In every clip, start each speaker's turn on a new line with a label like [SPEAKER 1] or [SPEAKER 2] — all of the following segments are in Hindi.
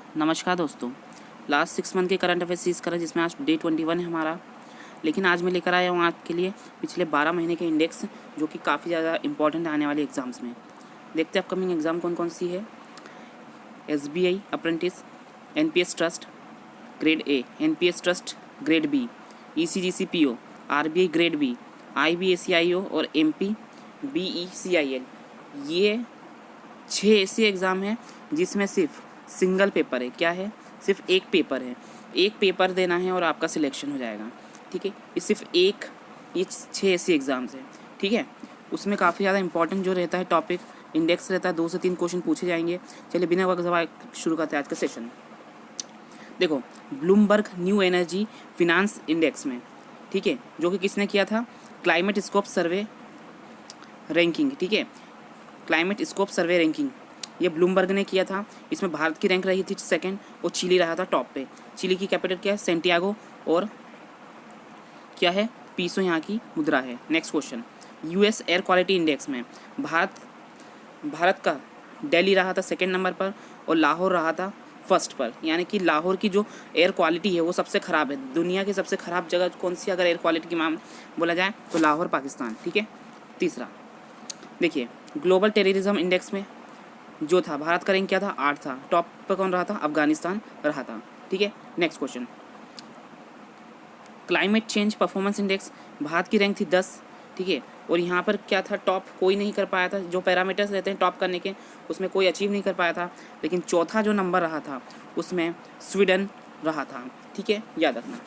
[SPEAKER 1] नमस्कार दोस्तों। लास्ट 6 मंथ के करंट अफेयर्स सीरीज़ करा जिसमें आज डे 21 है हमारा। लेकिन आज मैं लेकर आया हूँ आपके लिए पिछले 12 महीने के इंडेक्स जो कि काफ़ी ज़्यादा इंपॉर्टेंट आने वाले एग्जाम्स में। देखते हैं अपकमिंग एग्ज़ाम कौन कौन सी है। SBI apprentice, NPS trust grade A, NPS trust grade B, ECGC PO, RBI grade B, IBACIO और MP BECIL। ये 6 ऐसे एग्ज़ाम हैं जिसमें सिर्फ सिंगल पेपर है। क्या है? सिर्फ एक पेपर है। एक पेपर देना है और आपका सिलेक्शन हो जाएगा। ठीक है, ये सिर्फ एक, ये 6 ऐसे एग्ज़ाम्स हैं। ठीक है, उसमें काफ़ी ज़्यादा इंपॉर्टेंट जो रहता है टॉपिक इंडेक्स रहता है। 2 से 3 क्वेश्चन पूछे जाएंगे। चलिए बिना वक्त गवाए शुरू करते हैं आज का सेशन। देखो, Bloomberg new energy finance index में, ठीक है, जो कि किसने किया था? क्लाइमेट स्कोप सर्वे रैंकिंग। ठीक है, क्लाइमेट स्कोप सर्वे रैंकिंग ये ब्लूमबर्ग ने किया था। इसमें भारत की रैंक रही थी सेकंड और चिली रहा था टॉप पे। चिली की कैपिटल क्या है? सेंटियागो। और क्या है? पीसो यहाँ की मुद्रा है। Next question, US air quality index में भारत का दिल्ली रहा था सेकंड नंबर पर और लाहौर रहा था फर्स्ट पर। यानी कि लाहौर की जो एयर क्वालिटी है वो सबसे ख़राब है। दुनिया की सबसे ख़राब जगह कौन सी अगर एयर क्वालिटी की मामले बोला जाए तो लाहौर, पाकिस्तान। ठीक है, तीसरा देखिए, ग्लोबल टेररिज्म इंडेक्स में जो था भारत का रैंक क्या था? 8 था। टॉप पर कौन रहा था? अफगानिस्तान रहा था। ठीक है, next question, climate change performance index Bharat की रैंक थी 10। ठीक है, और यहाँ पर क्या था? टॉप कोई नहीं कर पाया था। जो पैरामीटर्स रहते हैं टॉप करने के उसमें कोई अचीव नहीं कर पाया था। लेकिन चौथा जो नंबर रहा था उसमें स्वीडन रहा था। ठीक है, याद रखना।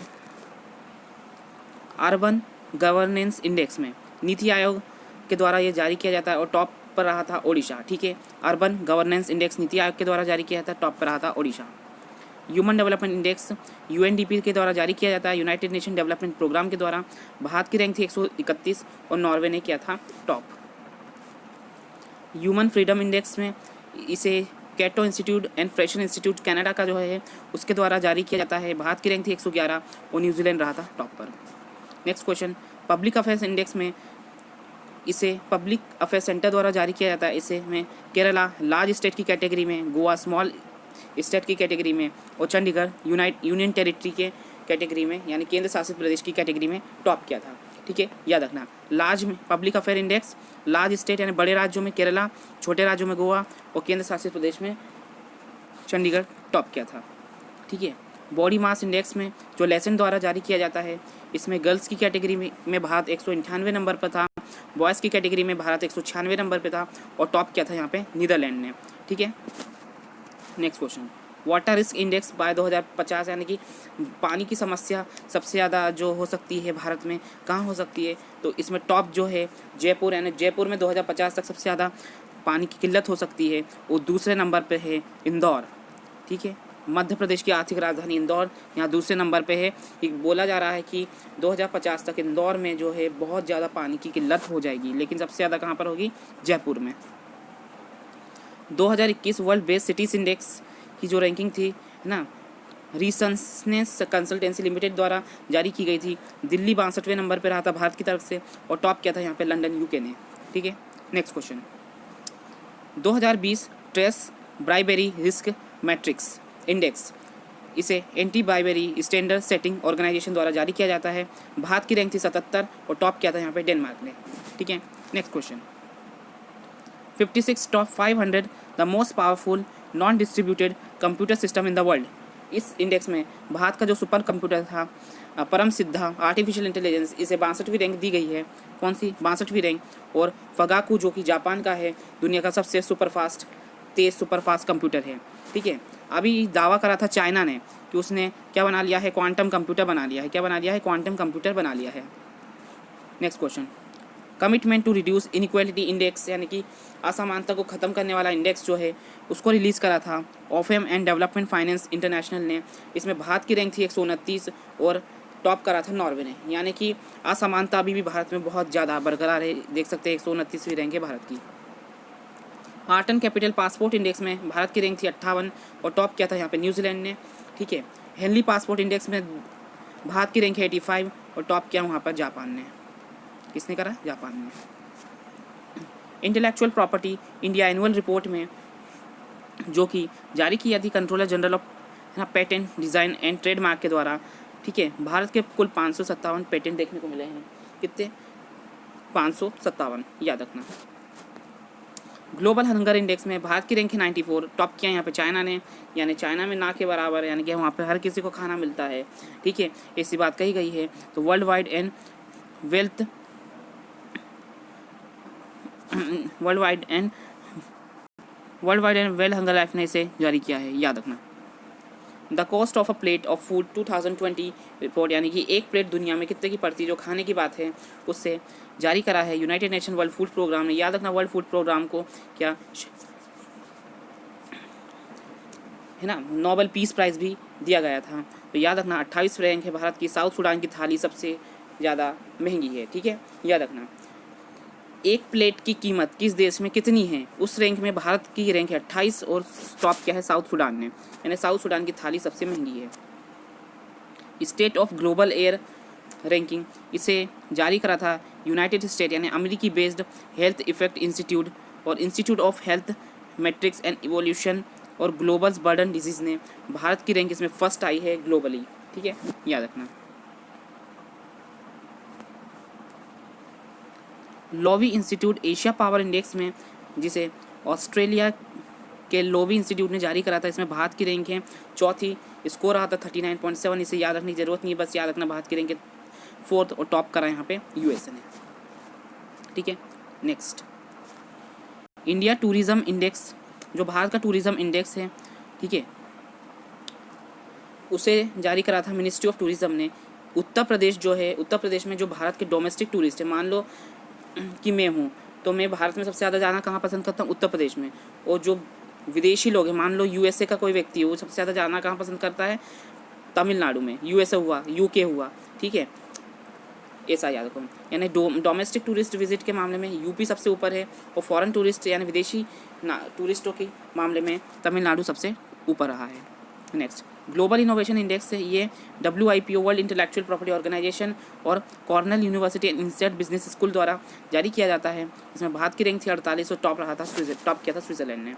[SPEAKER 1] अर्बन गवर्नेंस इंडेक्स में नीति आयोग के द्वारा ये जारी किया जाता है और टॉप पर रहा था ओडिशा। ठीक है, urban governance index NITI Aayog के द्वारा जारी किया था, टॉप पर रहा था Odisha. Human development index UNDP के द्वारा जारी किया जाता है, यूनाइटेड नेशन डेवलपमेंट प्रोग्राम के द्वारा। भारत की रैंक थी 131 और नॉर्वे ने किया था टॉप। ह्यूमन फ्रीडम इंडेक्स में इसे Cato institute and Fraser institute Canada का जो है उसके द्वारा जारी किया जाता है। भारत की रैंक थी 111 और न्यूजीलैंड रहा था टॉप पर। Next question, public affairs index में इसे पब्लिक अफेयर सेंटर द्वारा जारी किया जाता है। इसे में केरला लार्ज स्टेट की कैटेगरी में, गोवा स्मॉल स्टेट की कैटेगरी में और चंडीगढ़ यूनियन टेरिटरी के कैटेगरी में यानी केंद्र शासित प्रदेश की कैटेगरी में टॉप किया था। ठीक है, याद रखना। लार्ज में public affair index, large state यानी बड़े राज्यों में केरला, छोटे राज्यों में गोवा और केंद्र शासित प्रदेश में चंडीगढ़ टॉप किया था। ठीक है, बॉडी मास इंडेक्स में जो लेसन द्वारा जारी किया जाता है इसमें गर्ल्स की कैटेगरी में भारत 198 नंबर पर था, बॉयज़ की कैटेगरी में भारत 196 नंबर पर था और टॉप किया था यहाँ पे नीदरलैंड ने। ठीक है, next question, water risk index bye 2050 यानी कि पानी की समस्या सबसे ज़्यादा जो हो सकती है भारत में, कहाँ हो सकती है? तो इसमें टॉप जो है जयपुर, यानी जयपुर में 2050 तक सबसे ज़्यादा पानी की किल्लत हो सकती है और दूसरे नंबर पे है इंदौर। ठीक है, मध्य प्रदेश की आर्थिक राजधानी इंदौर यहाँ दूसरे नंबर पे है। एक बोला जा रहा है कि 2050 तक इंदौर में जो है बहुत ज़्यादा पानी की किल्लत हो जाएगी, लेकिन सबसे ज़्यादा कहाँ पर होगी? जयपुर में। 2021 वर्ल्ड बेस्ट सिटीज़ इंडेक्स की जो रैंकिंग थी है ना, रीसनेस कंसल्टेंसी लिमिटेड द्वारा जारी की गई थी। दिल्ली 62वें नंबर पर रहा था भारत की तरफ से और टॉप किया था यहाँ पे लंदन UK ने। ठीक है, next question, 2020 trace bribery risk matrix index इसे anti bribery standard setting organisation द्वारा जारी किया जाता है। भारत की रैंक थी 77 और टॉप किया था यहाँ पे डेनमार्क ने। ठीक है, next question, 56 top 500 the most powerful non distributed computer system in the world. इस इंडेक्स में भारत का जो सुपर कंप्यूटर था परम सिद्धा आर्टिफिशियल इंटेलिजेंस, इसे 62वीं रैंक दी गई है। कौन सी? 62वीं रैंक। और फगाकू जो कि जापान का है, दुनिया का सबसे तेज सुपरफास्ट कंप्यूटर है। ठीक है, अभी दावा करा था चाइना ने कि उसने क्या बना लिया है? क्वांटम कंप्यूटर बना लिया है। क्या बना लिया है? क्वांटम कंप्यूटर बना लिया है। Next question, commitment to reduce inequality index यानी कि असमानता को ख़त्म करने वाला इंडेक्स जो है उसको रिलीज़ करा था ऑफेम एंड डेवलपमेंट फाइनेंस इंटरनेशनल ने। इसमें भारत की रैंक थी 129 और टॉप करा था नॉर्वे ने। यानी कि असमानता अभी भी भारत में बहुत ज़्यादा बरकरार है। देख सकते हैं 129वीं रैंक है भारत की। Art and capital passport index में भारत की रैंक थी 58 और टॉप किया था यहाँ पे न्यूजीलैंड ने। ठीक है, हेनली पासपोर्ट इंडेक्स में भारत की रैंक है 85 और टॉप किया वहाँ पर जापान ने। किसने करा? जापान ने। Intellectual property India annual report में जो कि जारी की जाती controller general of patent design and trademark के द्वारा। ठीक है, भारत के कुल 557 पेटेंट देखने को मिले हैं। कितने? 557, याद रखना। ग्लोबल हंगर इंडेक्स में भारत की रैंक है 94, टॉप किया यहाँ पे चाइना ने, यानी चाइना में ना के बराबर, यानी कि वहाँ पे हर किसी को खाना मिलता है। ठीक है, ऐसी बात कही गई है। तो world wide and wealth world wide and well hunger life ने इसे जारी किया है, याद रखना। The cost of a plate of food 2020 report, यानी कि एक प्लेट दुनिया में कितने की पड़ती है, जो खाने की बात है, उससे जारी करा है United Nation World Food Programme ने। याद रखना, वर्ल्ड फूड प्रोग्राम को क्या है ना, नोबेल पीस प्राइज़ भी दिया गया था। तो याद रखना 28 रैंक है भारत की। साउथ सूडान की थाली सबसे ज़्यादा महंगी है। ठीक है, याद रखना। एक प्लेट की कीमत किस देश में कितनी है, उस रैंक में भारत की रैंक है 28 और टॉप क्या है, साउथ सूडान ने, यानी साउथ सूडान की थाली सबसे महंगी है। State of global air ranking, इसे जारी करा था यूनाइटेड स्टेट यानी अमेरिकी बेस्ड हेल्थ इफेक्ट इंस्टीट्यूट और institute of health matrix and evolution और ग्लोबल बर्डन डिजीज़ ने। भारत की रैंक इसमें फर्स्ट आई है ग्लोबली। ठीक है, याद रखना। Loewi institute Asia power index में, जिसे ऑस्ट्रेलिया के लोवी इंस्टीट्यूट ने जारी करा था, इसमें भारत की रैंक है चौथी, स्कोर रहा था 39.7। इसे याद रखने की जरूरत नहीं है, बस याद रखना भारत की रैंक फोर्थ और टॉप करा यहाँ पे यूएसए ने। ठीक है, नेक्स्ट इंडिया टूरिज्म इंडेक्स, जो भारत का टूरिज्म इंडेक्स है, ठीक है, उसे जारी करा था मिनिस्ट्री ऑफ टूरिज्म ने। उत्तर प्रदेश जो है, उत्तर प्रदेश में जो भारत के डोमेस्टिक टूरिस्ट है, मान लो कि मैं हूँ, तो मैं भारत में सबसे ज़्यादा जाना कहाँ पसंद करता हूँ, उत्तर प्रदेश में। और जो विदेशी लोग हैं, मान लो यूएसए का कोई व्यक्ति है, वो सबसे ज़्यादा जाना कहाँ पसंद करता है, तमिलनाडु में। यूएसए हुआ, यूके हुआ, ठीक है, ऐसा याद रखो। यानी डोमेस्टिक टूरिस्ट विजिट के मामले में यूपी सबसे ऊपर है, और फॉरेन टूरिस्ट यानी विदेशी टूरिस्टों के मामले में तमिलनाडु सबसे ऊपर रहा है। नेक्स्ट ग्लोबल इनोवेशन इंडेक्स है, ये WIPO world intellectual property organisation और Cornell university and institute business school द्वारा जारी किया जाता है। इसमें भारत की रैंक थी 48 और टॉप रहा था टॉप किया था स्विट्जरलैंड ने।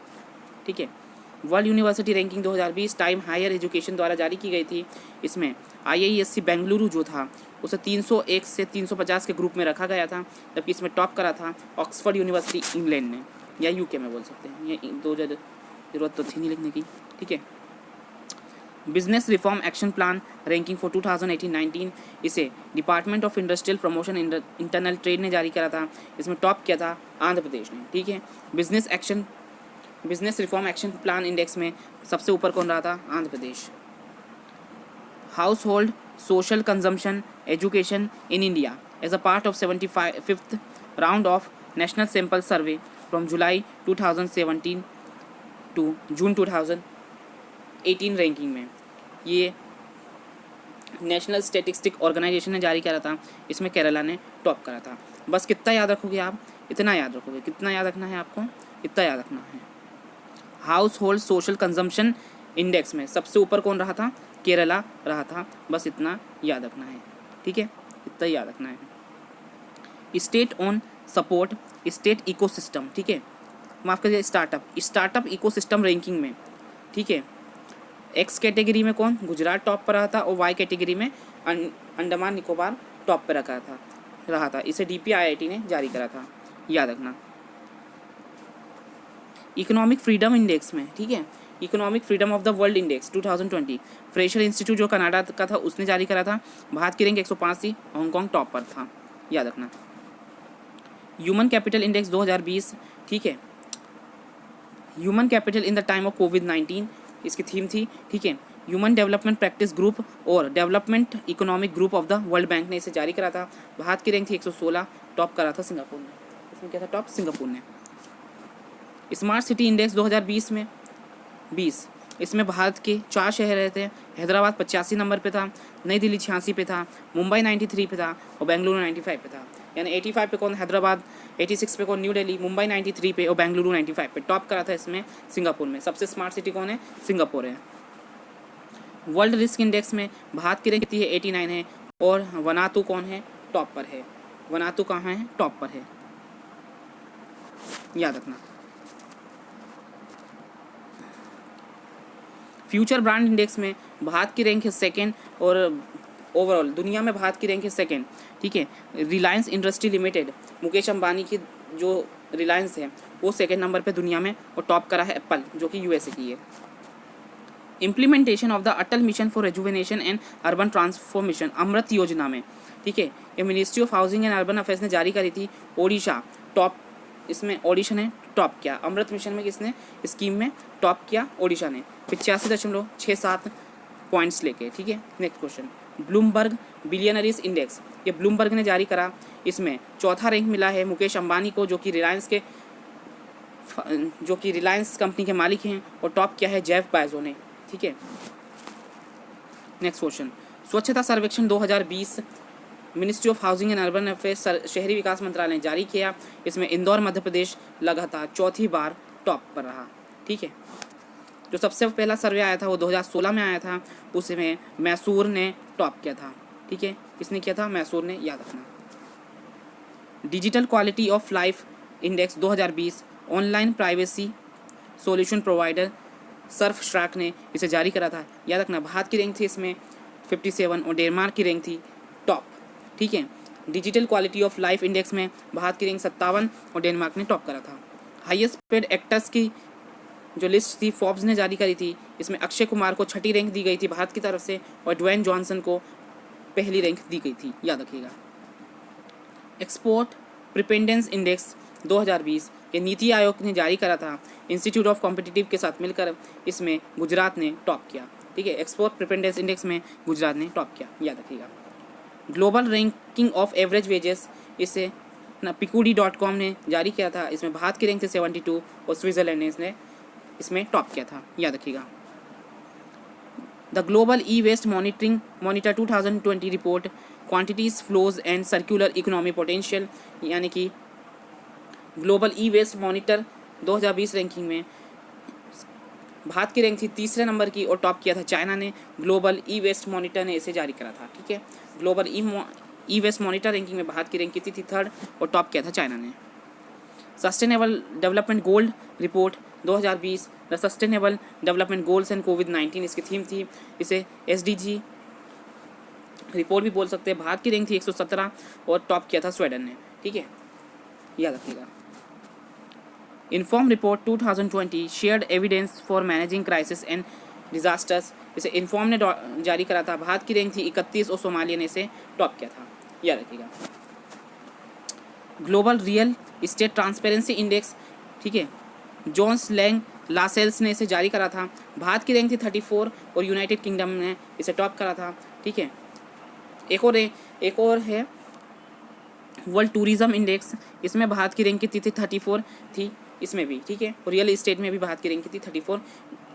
[SPEAKER 1] ठीक है, world university ranking 2020 Time Higher Education द्वारा जारी की गई थी। इसमें IISc बेंगलुरु जो था, उसे 301 से 350 के ग्रुप में रखा गया था, जबकि इसमें टॉप करा था ऑक्सफोर्ड यूनिवर्सिटी इंग्लैंड ने, या यूके में बोल सकते हैं, ये दो जरूरत तो थी नहीं लिखने की। ठीक है, business reform action plan ranking for 2018-19, इसे department of industrial promotion internal trade ने जारी करा था। इसमें टॉप किया था आंध्र प्रदेश ने। ठीक है, business reform action plan index में सबसे ऊपर कौन रहा था, Andhra Pradesh. Household social consumption education in India as a part of 75th round of national sample survey from July 2017 to June 2018 ranking में, ये नेशनल स्टैटिस्टिक ऑर्गेनाइजेशन ने जारी करा था। इसमें केरला ने टॉप करा था। बस कितना याद रखोगे आप, इतना याद रखोगे। कितना याद रखना है आपको, इतना याद रखना है। House hold social consumption index में सबसे ऊपर कौन रहा था, केरला रहा था। बस इतना याद रखना है। ठीक है, इतना याद रखना है। State on support state ecosystem, ठीक है, माफ़ करिए, स्टार्टअप इकोसिस्टम रैंकिंग में, ठीक है, एक्स कैटेगरी में कौन, गुजरात टॉप पर रहा था, और वाई कैटेगरी में अंडमान निकोबार टॉप पर रहा था। इसे DPIIT ने जारी करा था, याद रखना। इकोनॉमिक फ्रीडम इंडेक्स में, ठीक है, economic freedom of the world index 2020 fresher institute जो कनाडा का था, उसने जारी करा था। भारत की रैंक 105 थी, हांगकांग टॉप पर था, याद रखना। ह्यूमन कैपिटल इंडेक्स 2020, ठीक है, human capital in the time of कोविड-19 इसकी थीम थी। ठीक है, ह्यूमन डेवलपमेंट प्रैक्टिस ग्रुप और development economic group of the world bank ने इसे जारी करा था। भारत की रैंक थी 116, टॉप करा था सिंगापुर ने। इसमें क्या था, टॉप सिंगापुर ने। स्मार्ट सिटी इंडेक्स 2020 में 20, इसमें भारत के 4 शहर रहते हैं। हैदराबाद 85 नंबर पे था, नई दिल्ली 86 पे था, मुंबई 93 पे था, और बेंगलुरु 95 पे था। यानी 85 पे कौन, हैदराबाद, 86 पे कौन, न्यू दिल्ली, मुंबई 93 पे, और बेंगलुरु 95 पे। टॉप करा था इसमें सिंगापुर में। सबसे स्मार्ट सिटी कौन है, सिंगापुर है। वर्ल्ड रिस्क इंडेक्स में भारत की रैंक कितनी है, 89 है, और वनातु कौन है, टॉप पर है। वनातु कहाँ है, टॉप पर है, याद रखना। फ्यूचर ब्रांड इंडेक्स में भारत की रैंक है सेकेंड और ओवरऑल दुनिया में भारत की रैंक है सेकेंड। ठीक है, रिलायंस इंडस्ट्री लिमिटेड, मुकेश अंबानी की जो रिलायंस है वो सेकेंड नंबर पे दुनिया में, और टॉप करा है एप्पल जो कि यूएसए की है। Implementation of the Atal mission for rejuvenation and urban transformation, Amrut योजना में, ठीक है, ये ministry of housing and urban affairs ने जारी करी थी। ओडिशा टॉप, इसमें ओडिशा ने टॉप किया। अमृत मिशन में किसने स्कीम में टॉप किया? ओडिशा ने 85.67 पॉइंट्स लेके। ठीक है, नेक्स्ट क्वेश्चन, ब्लूमबर्ग बिलियनरीज इंडेक्स, ये ब्लूमबर्ग ने जारी करा। इसमें चौथा रैंक मिला है मुकेश अंबानी को, जो कि रिलायंस कंपनी के मालिक हैं, और टॉप किया है जेफ बेजोस ने। ठीक है, नेक्स्ट क्वेश्चन, स्वच्छता सर्वेक्षण 2020 ministry of housing and urban affairs, शहरी विकास मंत्रालय ने जारी किया। इसमें इंदौर मध्य प्रदेश लगातार चौथी बार टॉप पर रहा। ठीक है, जो सबसे पहला सर्वे आया था वो 2016 में आया था, उसमें मैसूर ने टॉप किया था। ठीक है, किसने किया था? मैसूर ने, याद रखना। Digital quality of life index 2020 online privacy solution provider Surfshark ने इसे जारी करा था। याद रखना, भारत की रैंक थी इसमें 57 और डेनमार्क की रैंक थी टॉप। ठीक है, digital quality of life index में भारत की रैंक 57 और डेनमार्क ने टॉप करा था। हाईएस्ट पेड एक्टर्स की जो लिस्ट थी फोर्ब्स ने जारी करी थी। इसमें अक्षय कुमार को छठी रैंक दी गई थी भारत की तरफ से, और ड्वेन जॉनसन को पहली रैंक दी गई थी, याद रखिएगा। एक्सपोर्ट प्रिपेंडेंस इंडेक्स 2020 ये नीति आयोग ने जारी करा था इंस्टीट्यूट ऑफ कॉम्पिटिटिव के साथ मिलकर। इसमें गुजरात ने टॉप किया। ठीक है, एक्सपोर्ट प्रिपेंडेंस इंडेक्स में गुजरात ने टॉप किया, याद रखिएगा। Global ranking of average wages, इसे ना पिकुडी.com ने जारी किया था। इसमें भारत की रैंक थी 72 और स्विट्जरलैंड ने इसमें टॉप किया था, याद रखिएगा। The global e waste monitor 2020 report quantities flows and circular economy potential, यानी कि global e waste monitor 2020 ranking में भारत की रैंक थी तीसरे नंबर की, और टॉप किया था चाइना ने। ग्लोबल ई वेस्ट मॉनिटर ने इसे जारी करा था। ठीक है, global e waste monitor ranking में भारत की रैंक कितनी थी? थर्ड, और टॉप किया था चाइना ने। Sustainable development goals report 2020 the sustainable development goals and कोविड-19 इसकी थीम थी। इसे SDG रिपोर्ट भी बोल सकते हैं। भारत की रैंक थी 117 और टॉप किया था स्वीडन ने। ठीक है, याद रखिएगा। Inform report 2020 shared evidence for managing crisis and disasters, इसे इन्फॉर्म ने जारी करा था। भारत की रैंक थी 31 और सोमालिया ने इसे टॉप किया था, याद रखिएगा। Global real estate transparency index, ठीक है, जोन्स लैंग लासेल्स ने इसे जारी करा था। भारत की रैंक थी 34 और यूनाइटेड किंगडम ने इसे टॉप करा था। ठीक है, एक और है वर्ल्ड टूरिज्म इंडेक्स, इसमें भारत की रैंक कितनी थी? 34 थी इसमें भी। ठीक है, रियल इस्टेट में भी भारत की रैंक थी 34।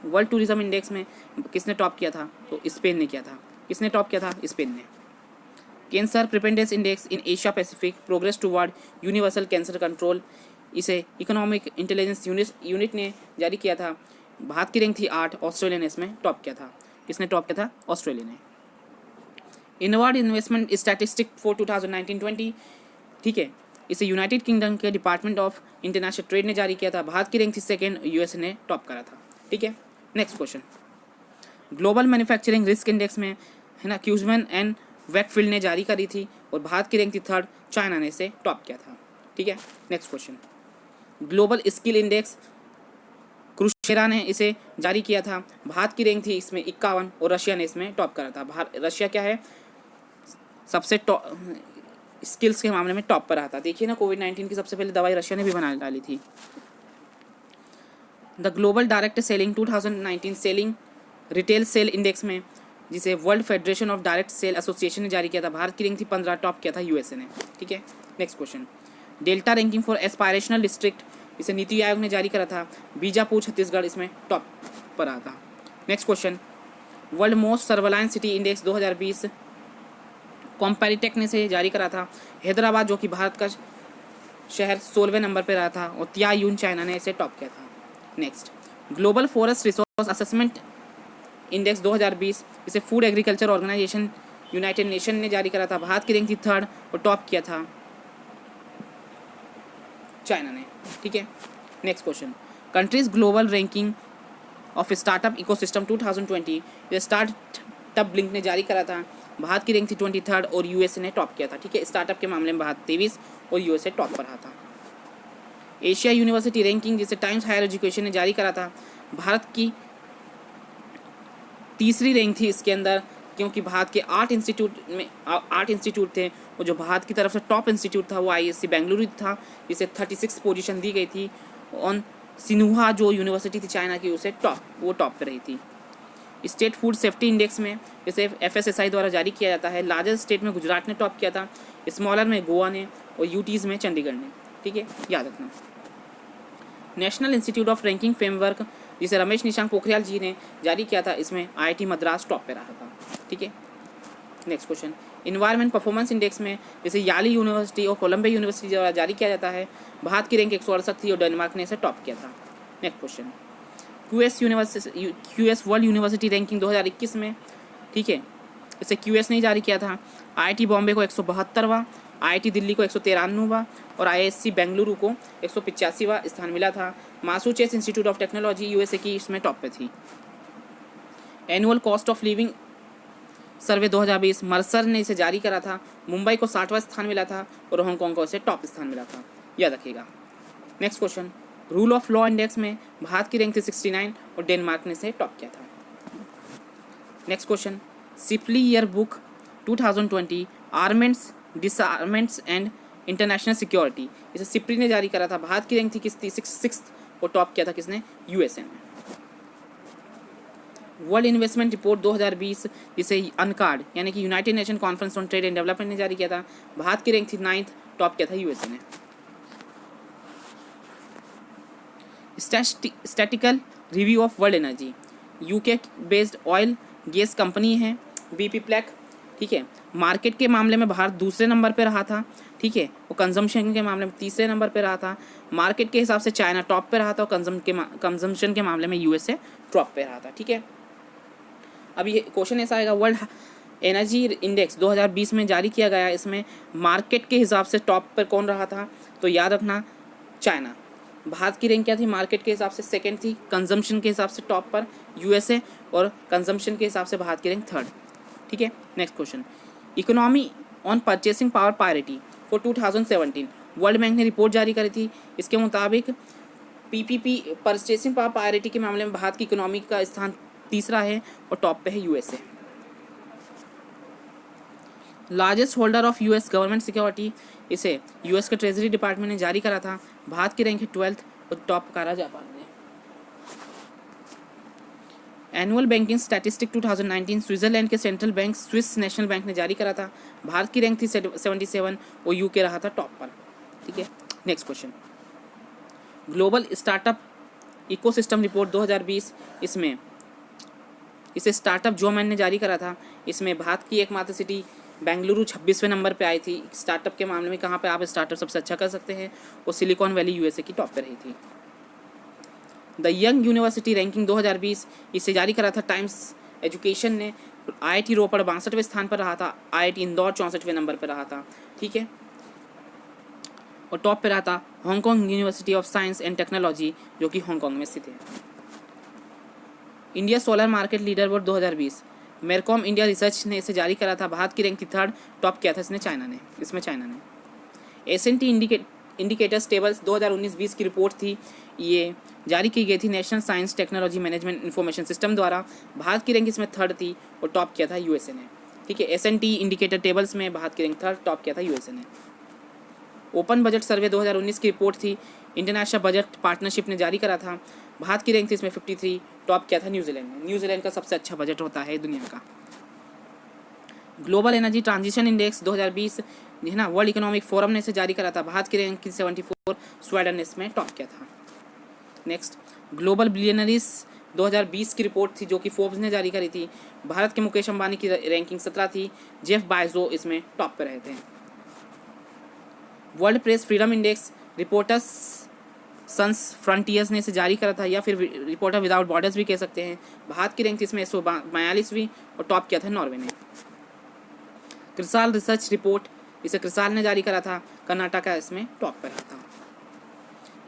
[SPEAKER 1] वर्ल्ड टूरिज्म इंडेक्स में किसने टॉप किया था? तो स्पेन ने किया था। किसने टॉप किया था? स्पेन ने। Cancer preparedness index in Asia Pacific progress toward universal cancer control, इसे इकोनॉमिक इंटेलिजेंस यूनिट ने जारी किया था। भारत की रैंक थी 8, ऑस्ट्रेलिया ने इसमें टॉप किया था। किसने टॉप किया था? ऑस्ट्रेलिया ने। इनवर्ड इन्वेस्टमेंट स्टैटिस्टिक फॉर 2019-20, ठीक है, इसे यूनाइटेड किंगडम के डिपार्टमेंट ऑफ इंटरनेशनल ट्रेड ने जारी किया था। भारत की रैंक थी 2nd, यूएसए ने टॉप करा था। ठीक है, next question, global manufacturing risk index में है ना क्यूजमैन एंड वैकफील्ड ने जारी करी थी, और भारत की रैंक थी 3rd, चाइना ने इसे टॉप किया था। ठीक है, next question, global skill index Coursera ने इसे जारी किया था। भारत की रैंक थी इसमें 51 और रशिया ने इसमें टॉप करा था। रशिया क्या है? सबसे टॉप स्किल्स के मामले में टॉप पर आता। देखिए ना, कोविड-19 की सबसे पहले दवाई रशिया ने भी बना डाली थी। The global direct selling 2019 selling retail sale index में, जिसे world federation of direct sale association ने जारी किया था, भारत की रैंक थी 15, टॉप किया था यूएसए ने। ठीक है, next question, delta ranking for aspirational district, इसे नीति आयोग ने जारी करा था। बीजापुर छत्तीसगढ़ इसमें टॉप पर आता। Next question, world most surveillance city index 2020 कॉम्पैरिटेक ने से जारी करा था। हैदराबाद जो कि भारत का शहर 16वें नंबर पर रहा था, और त्यायून चाइना ने इसे टॉप किया था। Next, global forest resource assessment index 2020, इसे food agriculture organisation united nation ने जारी करा था। भारत की रैंक थी 3rd और टॉप किया था चाइना ने। ठीक है, next question, countries global ranking of startup ecosystem 2020 ये स्टार्टअप ब्लिंक ने जारी करा था। भारत की रैंक थी 23rd और यूएसए ने टॉप किया था। ठीक है, स्टार्टअप के मामले में भारत 23 और यूएसए टॉप पर रहा था। एशिया यूनिवर्सिटी रैंकिंग जिसे टाइम्स हायर एजुकेशन ने जारी करा था, भारत की तीसरी रैंक थी इसके अंदर, क्योंकि भारत के 8 इंस्टीट्यूट थे और जो भारत की तरफ से टॉप इंस्टीट्यूट था वो आईएससी बेंगलुरु था, जिसे 36 पोजीशन दी गई थी। ऑन सिन्हुआ जो यूनिवर्सिटी थी चाइना की, उसे वो टॉप पे रही थी। स्टेट फूड सेफ्टी इंडेक्स में इसे एफएसएसआई द्वारा जारी किया जाता है। लार्जेस्ट स्टेट में गुजरात ने टॉप किया था, स्मॉलर में गोवा ने और यूटीज़ में चंडीगढ़ ने। ठीक है, याद रखना। National institute of ranking framework जिसे रमेश निशांक पोखरियाल जी ने जारी किया था, इसमें आईआईटी मद्रास टॉप पे रहा था। ठीक है, next question. Environment performance index में जैसे याली यूनिवर्सिटी और कोलंबिया यूनिवर्सिटी द्वारा जारी किया जाता है। भारत की रैंक 168 थी और डेनमार्क ने इसे टॉप किया था। Next question. QS world university ranking 2021 में, ठीक है, इसे क्यूएस ने जारी किया था। आईआईटी बॉम्बे को 172वां, आईआईटी दिल्ली को 193वां और आईआईएससी बेंगलुरु को 185वां स्थान मिला था। Massachusetts institute of technology USA की इसमें टॉप पे थी। Annual cost of living survey 2020 Mercer ने इसे जारी करा था। मुंबई को 60वां स्थान मिला था और हांगकांग को इसे टॉप स्थान मिला था, याद रखिएगा। Next question. Rule of law index में भारत की रैंक थी 69 और डेनमार्क ने इसे टॉप किया था। Next question. SIPRI yearbook 2020 armaments, disarmaments and international security, इसे सिपली ने जारी करा था। भारत की रैंक थी किसकी 6 और टॉप किया था किसने, यूएसए ने। वर्ल्ड इन्वेस्टमेंट रिपोर्ट 2020 जिसे अनकार्ड यानी कि United nation conference on trade and development ने जारी किया था। भारत की रैंक थी 9th, टॉप किया था यूएसए ने। Statistical review of world energy UK based oil gas company है बीपी प्लेक। ठीक है, मार्केट के मामले में भारत दूसरे नंबर पे रहा था। ठीक है, और कंजम्पशन के मामले में तीसरे नंबर पे रहा था। मार्केट के हिसाब से चाइना टॉप पे रहा था और कंजम्पशन के मामले में यूएसए टॉप पे रहा था। ठीक है, अब ये क्वेश्चन ऐसा आएगा, वर्ल्ड एनर्जी इंडेक्स 2020 में जारी किया गया, इसमें मार्केट के हिसाब से टॉप पर कौन रहा था, तो याद रखना चाइना। भारत की रैंक क्या थी, मार्केट के हिसाब से सेकंड थी, कंजम्पशन के हिसाब से टॉप पर यूएसए और कंजम्पशन के हिसाब से भारत की रैंक 3rd। ठीक है, next question. Economy on purchasing power parity for 2017 world bank ने रिपोर्ट जारी करी थी। इसके मुताबिक पीपीपी परचेसिंग पावर पायरिटी के मामले में भारत की इकोनॉमी का स्थान तीसरा है और टॉप पे है USA. Largest holder of US government security, इसे यूएस के ट्रेजरी डिपार्टमेंट ने जारी करा था। भारत की रैंक है 12th और टॉप करा जापान ने। एनुअल बैंकिंग स्टैटिस्टिक 2019 स्विट्जरलैंड के central bank Swiss national bank ने जारी करा था। भारत की रैंक थी 77 और यूके रहा था टॉप पर। ठीक है, next question. Global startup ecosystem report 2020, इसमें इसे स्टार्टअप जोमैन ने जारी करा था। इसमें भारत की एकमात्र सिटी बेंगलुरु 26वें नंबर पे आई थी। स्टार्टअप के मामले में कहाँ पे आप स्टार्टअप सबसे अच्छा कर सकते हैं, और सिलिकॉन वैली यूएसए की टॉप पे रही थी। द यंग यूनिवर्सिटी रैंकिंग 2020, इसे जारी करा था टाइम्स एजुकेशन ने। आईआईटी रोपड़ 62वें स्थान पर रहा था। आईआईटी इंदौर 64वें नंबर पर रहा था। ठीक है, और टॉप पे रहा था Hong Kong university of science and technology, जो कि हांगकांग में स्थित है। India solar market leader board 2020 Mercom India research ने इसे जारी करा था। भारत की रैंक थी 3rd, टॉप किया था इसमें चाइना ने। एसएनटी इंडिकेटर्स टेबल्स 2019-20 की रिपोर्ट थी, ये जारी की गई थी national science technology management information system द्वारा। भारत की रैंक इसमें 3rd थी और टॉप किया था यूएसए ने। ठीक है, एसएनटी इंडिकेटर टेबल्स में भारत की रैंक 3rd, टॉप किया था यूएसए ने। ओपन बजट सर्वे 2019 की रिपोर्ट थी, इंटरनेशनल बजट पार्टनरशिप ने जारी करा था। भारत की रैंक थी इसमें 53, टॉप किया था न्यूजीलैंड ने। न्यूजीलैंड का सबसे अच्छा बजट होता है दुनिया का। ग्लोबल एनर्जी ट्रांजिशन इंडेक्स 2020 है ना, वर्ल्ड इकोनॉमिक फोरम ने इसे जारी करा था। भारत की रैंक 74, स्वीडन ने इसमें टॉप किया था। नेक्स्ट, ग्लोबल बिलियनरीज 2020 की रिपोर्ट थी, जो कि फोर्ब्स ने जारी करी थी। भारत के मुकेश अंबानी की रैंकिंग 17 थी। जेफ बायजो इसमें टॉप पर रहे थे। World press freedom index reporters sans frontiers ने इसे जारी करा था, या फिर रिपोर्टर विदाउट बॉर्डर्स भी कह सकते हैं। भारत की रैंक इसमें 142वीं और टॉप किया था नॉर्वे ने। क्रिसाल रिसर्च रिपोर्ट, इसे क्रिसाल ने जारी करा था। कर्नाटका इसमें टॉप पर रहा था।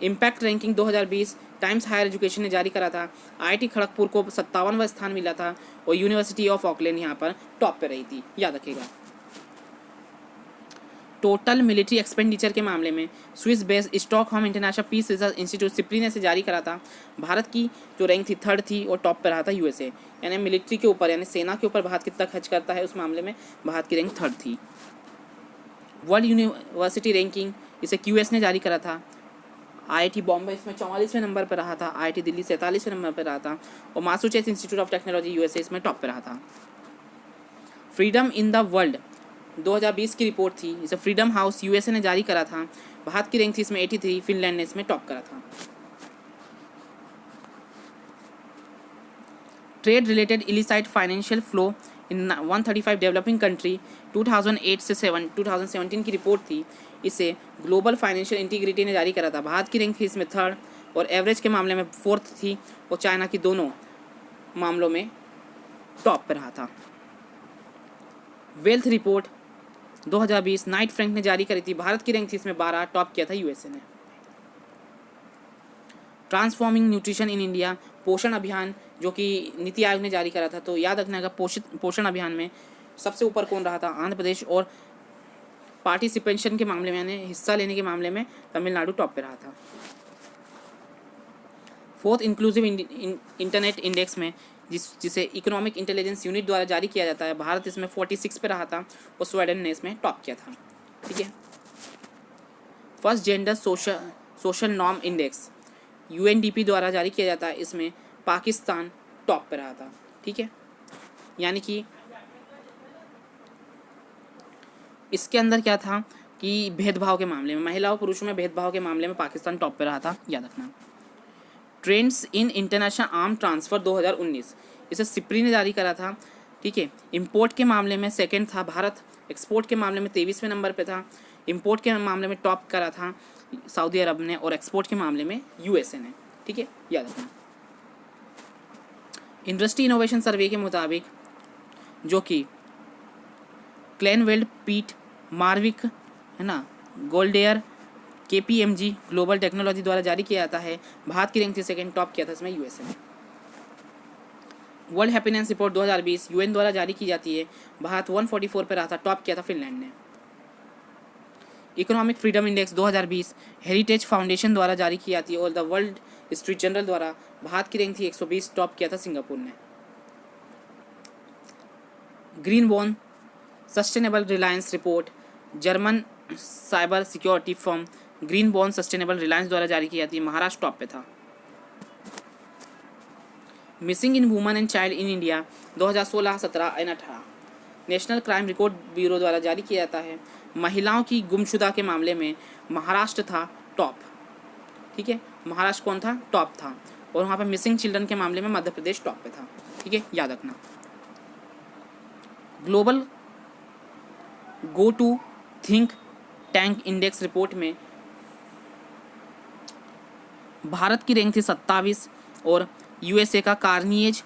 [SPEAKER 1] Impact ranking 2020 Times Higher Education ने जारी करा था। आईआईटी खड़गपुर को 57वां स्थान मिला था और यूनिवर्सिटी ऑफ ऑकलैंड यहाँ पर टॉप पे रही थी, याद रखिएगा। टोटल मिलिट्री एक्सपेंडिचर के मामले में Swiss based Stockholm international peace research institute SIPRI ने से जारी करा था। भारत की जो रैंक थी 3rd थी और टॉप पर रहा था यूएसए, यानी मिलिट्री के ऊपर यानी सेना के ऊपर भारत कितना खर्च करता है उस मामले में भारत की रैंक 3rd थी। वर्ल्ड यूनिवर्सिटी रैंकिंग इसे क्यूएस ने जारी करा था। आईआईटी बॉम्बे इसमें 44वें नंबर पर रहा था, आईआईटी दिल्ली 47वें नंबर पर रहा था और Massachusetts institute of technology USA इसमें टॉप पर रहा था। फ्रीडम इन द वर्ल्ड 2020 की रिपोर्ट थी, इसे फ्रीडम हाउस यूएसए ने जारी करा था। भारत की रैंक थी इसमें 83, फिनलैंड ने इसमें टॉप करा था। Trade related illicit financial flow in 135 developing country 2008 से 2017 की रिपोर्ट थी, इसे ग्लोबल फाइनेंशियल इंटीग्रिटी ने जारी करा था। भारत की रैंक थी इसमें 3rd और एवरेज के मामले में 4th थी और चाइना की दोनों मामलों में टॉप पर रहा था। वेल्थ रिपोर्ट 2020 नाइट फ्रैंक ने जारी करी थी। भारत की रैंक थी इसमें 12, टॉप किया था यूएसए ने। ट्रांसफॉर्मिंग न्यूट्रिशन इन इंडिया पोषण अभियान जो कि नीति आयोग ने जारी करा था, तो याद रखना है पोषण अभियान में सबसे ऊपर कौन रहा था? आंध्र प्रदेश, और पार्टिसिपेशन के मामले में यानी हिस्सा लेने के मामले में तमिलनाडु टॉप पे रहा था। 4th इंक्लूसिव इंटरनेट इंडेक्स में जिसे इकोनॉमिक इंटेलिजेंस यूनिट द्वारा जारी किया जाता है, भारत इसमें 46 पे रहा था और स्वीडन ने इसमें टॉप किया था। ठीक है। First gender social norm index UNDP द्वारा जारी किया जाता है, इसमें पाकिस्तान टॉप पे रहा था। ठीक है, यानी कि इसके अंदर क्या था कि भेदभाव के मामले में, महिलाओं पुरुषों में भेदभाव के मामले में पाकिस्तान टॉप पे रहा था, याद रखना। Trends in international arm transfer 2019 इसे सिप्री ने जारी करा था। ठीक है, इंपोर्ट के मामले में 2nd था भारत, एक्सपोर्ट के मामले में 23वें नंबर पे था। इंपोर्ट के मामले में टॉप करा था सऊदी अरब ने और एक्सपोर्ट के मामले में यूएसए ने। ठीक है, याद रखना। इंडस्ट्री इनोवेशन सर्वे के मुताबिक जो कि क्लेनवेल्ड पीट मार्विक है ना, गोल्डेयर केपीएमजी ग्लोबल टेक्नोलॉजी द्वारा जारी किया जाता है। भारत की रैंक थी 2nd, टॉप किया था इसमें यूएसए ने। वर्ल्ड हैप्पीनेस रिपोर्ट 2020 यूएन द्वारा जारी की जाती है। भारत 144 पर रहा था, टॉप किया था फिनलैंड ने। Economic freedom index 2020 heritage foundation द्वारा जारी की जाती है और द वर्ल्ड स्ट्रीट जर्नल द्वारा भारत की रैंक थी 120, टॉप किया था सिंगापुर ने। Green bond sustainable Reliance report German cyber security firm green bond sustainable Reliance द्वारा जारी की जाती है, महाराष्ट्र टॉप पे था। Missing in women and child in India 2016, 17 and 18 national crime record bureau द्वारा जारी किया जाता है। महिलाओं की गुमशुदा के मामले में महाराष्ट्र था टॉप। ठीक है, महाराष्ट्र कौन था? टॉप था। और वहाँ पर मिसिंग चिल्ड्रन के मामले में मध्य प्रदेश टॉप पे था। ठीक है, याद रखना। Global go to think tank index report में भारत की रैंक थी 27 और यूएसए का Carnegie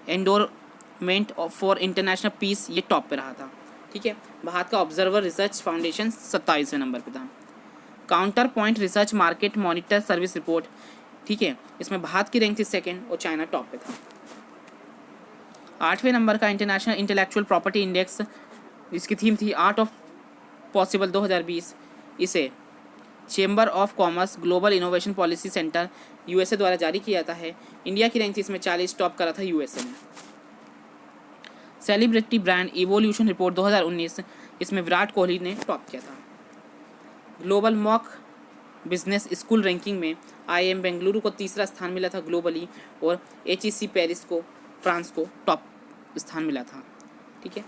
[SPEAKER 1] endowment for international peace ये टॉप पे रहा था। ठीक है, भारत का ऑब्जर्वर रिसर्च फाउंडेशन 27वें नंबर पे था। Counter point research market monitor service report, ठीक है, इसमें भारत की रैंक थी 2nd और चाइना टॉप पे था। 8वें नंबर का इंटरनेशनल इंटेलेक्चुअल प्रॉपर्टी इंडेक्स जिसकी थीम थी आर्ट ऑफ पॉसिबल 2020, इसे chamber of commerce global innovation policy centre USA द्वारा जारी किया जाता है। इंडिया की रैंक थी इसमें 40, टॉप करा था यूएसए ने। सेलिब्रिटी ब्रांड इवोल्यूशन रिपोर्ट 2019, इसमें विराट कोहली ने टॉप किया था। Global mock business school ranking में आईआईएम बेंगलुरु को 3रा स्थान मिला था ग्लोबली और एचईसी पेरिस को फ्रांस को टॉप स्थान मिला था। ठीक है,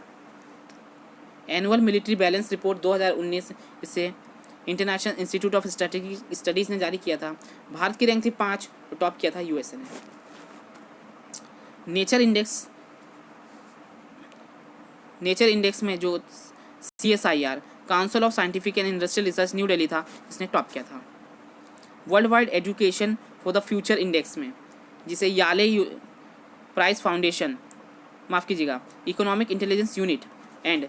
[SPEAKER 1] एनुअल मिलिट्री बैलेंस रिपोर्ट 2019 इसे international institute of strategic studies ने जारी किया था। भारत की रैंक थी 5 और टॉप किया था यूएसए ने। नेचर इंडेक्स में जो CSIR council of scientific and industrial research new Delhi था, इसने टॉप किया था। World wide education for the future index में जिसे Yale price foundation economic intelligence unit and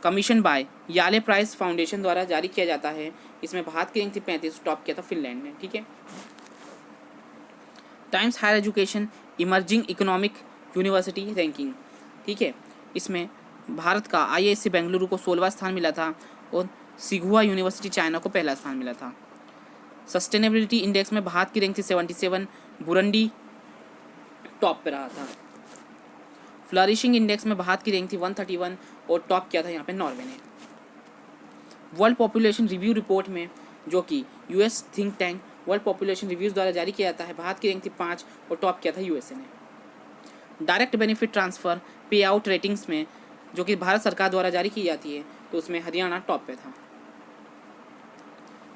[SPEAKER 1] commission by Yale price foundation द्वारा जारी किया जाता है। इसमें भारत की रैंक थी 35, टॉप किया था फिनलैंड ने। ठीक है। Times Higher Education emerging economic university ranking. ठीक है। इसमें भारत का IISc बेंगलुरु को 16वां स्थान मिला था और सिगुआ यूनिवर्सिटी चाइना को पहला स्थान मिला था। सस्टेनेबिलिटी इंडेक्स में भारत की रैंक थी 77, बुरुंडी टॉप पे रहा था। फ्लरिशिंग इंडेक्स में भारत की रैंक थी 131 और टॉप किया था यहाँ पे नॉर्वे ने। वर्ल्ड पॉपुलेशन रिव्यू रिपोर्ट में, जो कि US think tank world population reviews द्वारा जारी किया जाता है, भारत की रैंक थी 5 और टॉप किया था USA ने। डायरेक्ट बेनिफिट ट्रांसफ़र पे आउट रेटिंग्स में, जो कि भारत सरकार द्वारा जारी की जाती है, तो उसमें हरियाणा टॉप पे था।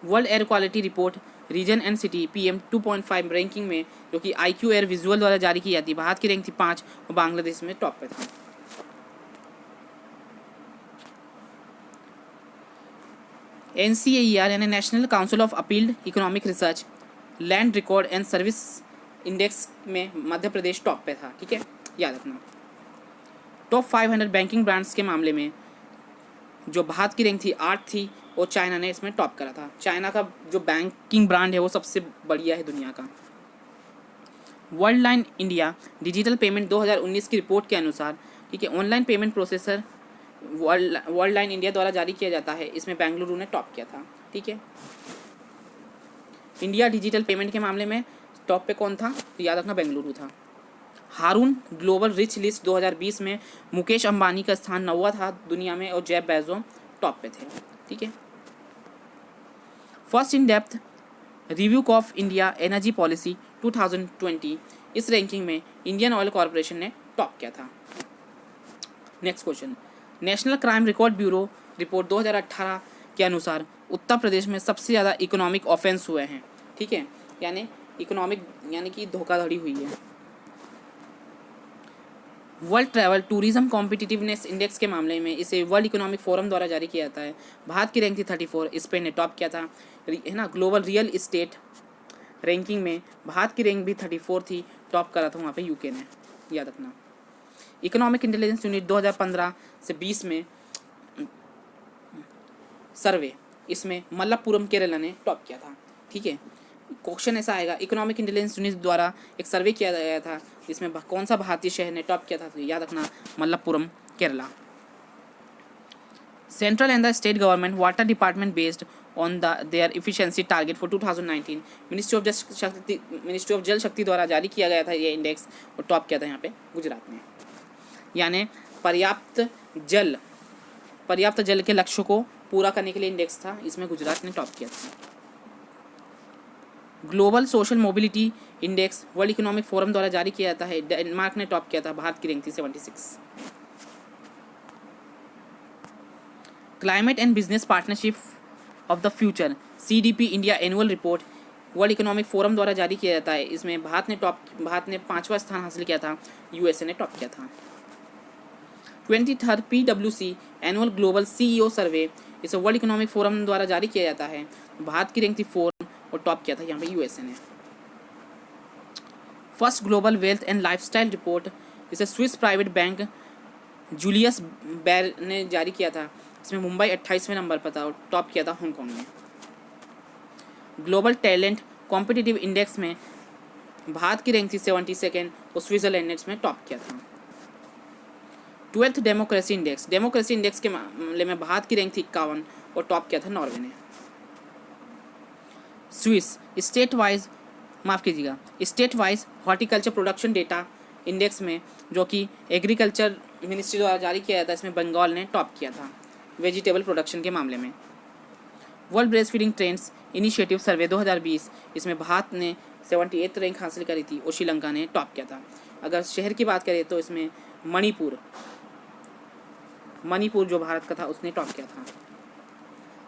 [SPEAKER 1] World air quality report region and city PM 2.5 ranking में, जो कि IQ एयर विजुअल द्वारा जारी की जाती है, भारत की रैंक थी 5 और बांग्लादेश में टॉप पे था। NCAER यानी national council of appealed economic research land record and service index में मध्य प्रदेश टॉप पे था। ठीक है, याद रखना। टॉप 500 बैंकिंग ब्रांड्स के मामले में जो भारत की रैंक थी 8 थी और चाइना ने इसमें टॉप करा था। चाइना का जो बैंकिंग ब्रांड है वो सबसे बढ़िया है दुनिया का। World line India digital payment 2019 की रिपोर्ट के अनुसार, ठीक है, online payment processor world line India द्वारा जारी किया जाता है। इसमें बेंगलुरु ने टॉप किया था। ठीक है। इंडिया डिजिटल पेमेंट के मामले में टॉप पे कौन था, तो याद रखना बेंगलुरु था। हारून ग्लोबल रिच लिस्ट 2020 में मुकेश अंबानी का स्थान 9वां था दुनिया में और जेफ बेजो टॉप पे थे। ठीक है। First in depth review of India energy policy 2020, इस रैंकिंग में इंडियन ऑयल कॉरपोरेशन ने टॉप किया था। Next question, national crime record bureau report 2018 के अनुसार उत्तर प्रदेश में सबसे ज़्यादा इकोनॉमिक ऑफेंस हुए हैं। ठीक है, यानी इकोनॉमिक यानी कि धोखाधड़ी हुई है। World travel tourism competitiveness index के मामले में इसे वर्ल्ड इकोनॉमिक फोरम द्वारा जारी किया जाता है। भारत की रैंक थी 34, स्पेन ने टॉप किया था, है ना। ग्लोबल रियल इस्टेट रैंकिंग में भारत की रैंक भी 34 थी, टॉप करा था वहाँ पे UK ने, याद रखना। इकोनॉमिक इंटेलिजेंस यूनिट 2015 से 20 में सर्वे, इसमें मल्लपुरम केरला ने टॉप किया था। ठीक है। क्वेश्चन ऐसा आएगा, इकोनॉमिक इंटेलिजेंस यूनिट द्वारा एक सर्वे किया गया था जिसमें कौन सा भारतीय शहर ने टॉप किया था, तो याद रखना Malappuram Kerala. Central and the state government water department based on their efficiency target for 2019, ministry of जल शक्ति द्वारा जारी किया गया था ये इंडेक्स और टॉप किया था यहाँ पे गुजरात ने। यानी पर्याप्त जल के लक्ष्य को पूरा करने के लिए इंडेक्स था, इसमें गुजरात ने टॉप किया था। Global social mobility index world economic forum द्वारा जारी किया जाता है, डेनमार्क ने टॉप किया था, भारत की रैंक थी 76। Climate and business partnership of the future CDP India annual report world economic forum द्वारा जारी किया जाता है। इसमें भारत ने 5वां स्थान हासिल किया था, USA ने टॉप किया था। 23rd PwC annual global CEO सर्वे, इसे वर्ल्ड इकोनॉमिक फोरम द्वारा जारी किया जाता है। भारत की रैंक थी 4 और टॉप किया था यहाँ पे USA ने। First global wealth and lifestyle report, इसे स्विस प्राइवेट बैंक जूलियस बैर ने जारी किया था। इसमें मुंबई 28वें नंबर पर था और टॉप किया था हांगकांग ने। ग्लोबल टैलेंट कॉम्पिटिटिव इंडेक्स में भारत की रैंक थी 72 और स्विट्जरलैंड ने इसमें टॉप किया था। 12th डेमोक्रेसी इंडेक्स के मामले में भारत की रैंक थी 51 और टॉप किया था नॉर्वे ने। Swiss state wise horticulture production data index में, जो कि एग्रीकल्चर मिनिस्ट्री द्वारा जारी किया जाता है, इसमें बंगाल ने टॉप किया था वेजिटेबल प्रोडक्शन के मामले में। World breast feeding trends initiative survey 2020, इसमें भारत ने 78th रैंक हासिल करी थी और श्रीलंका ने टॉप किया था। अगर शहर की बात करें तो इसमें मणिपुर जो भारत का था उसने टॉप किया था।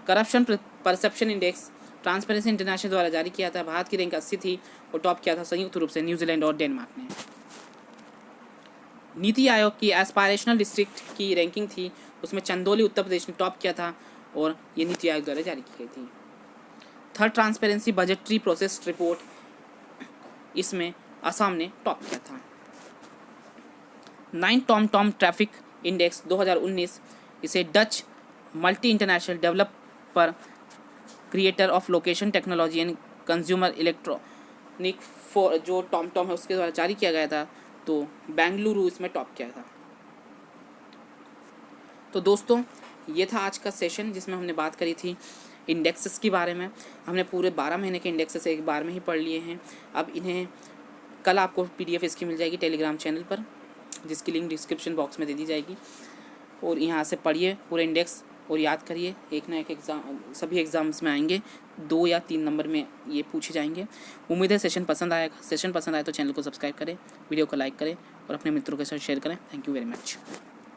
[SPEAKER 1] Corruption perception index transparency international द्वारा जारी किया था, भारत की रैंक 80 थी और टॉप किया था संयुक्त रूप से न्यूजीलैंड और डेनमार्क ने। नीति आयोग की एस्पायरेशनल डिस्ट्रिक्ट की रैंकिंग थी, उसमें चंदौली उत्तर प्रदेश ने टॉप किया था और ये नीति आयोग द्वारा जारी की गई थी। Third transparency budgetary process report, इसमें असम ने टॉप किया था। 9 टॉम ट्रैफिक इंडेक्स 2019, इसे Dutch multi international developer creator of location technology and consumer electronic for जो टॉम है उसके द्वारा जारी किया गया था। तो बेंगलुरु इसमें टॉप किया था। तो दोस्तों ये था आज का सेशन जिसमें हमने बात करी थी इंडेक्सेस के बारे में। हमने पूरे 12 महीने के इंडेक्सेस एक बार में ही पढ़ लिए हैं। अब इन्हें कल आपको PDF इसकी मिल जाएगी टेलीग्राम चैनल पर, जिसकी लिंक डिस्क्रिप्शन बॉक्स में दे दी जाएगी। और यहाँ से पढ़िए पूरे इंडेक्स और याद करिए, एक ना एक एग्ज़ाम सभी एग्ज़ाम्स में आएंगे, 2 या 3 नंबर में ये पूछे जाएंगे। उम्मीद है सेशन पसंद आएगा। सेशन पसंद आए तो चैनल को सब्सक्राइब करें, वीडियो को लाइक करें और अपने मित्रों के साथ शेयर करें। Thank you very much.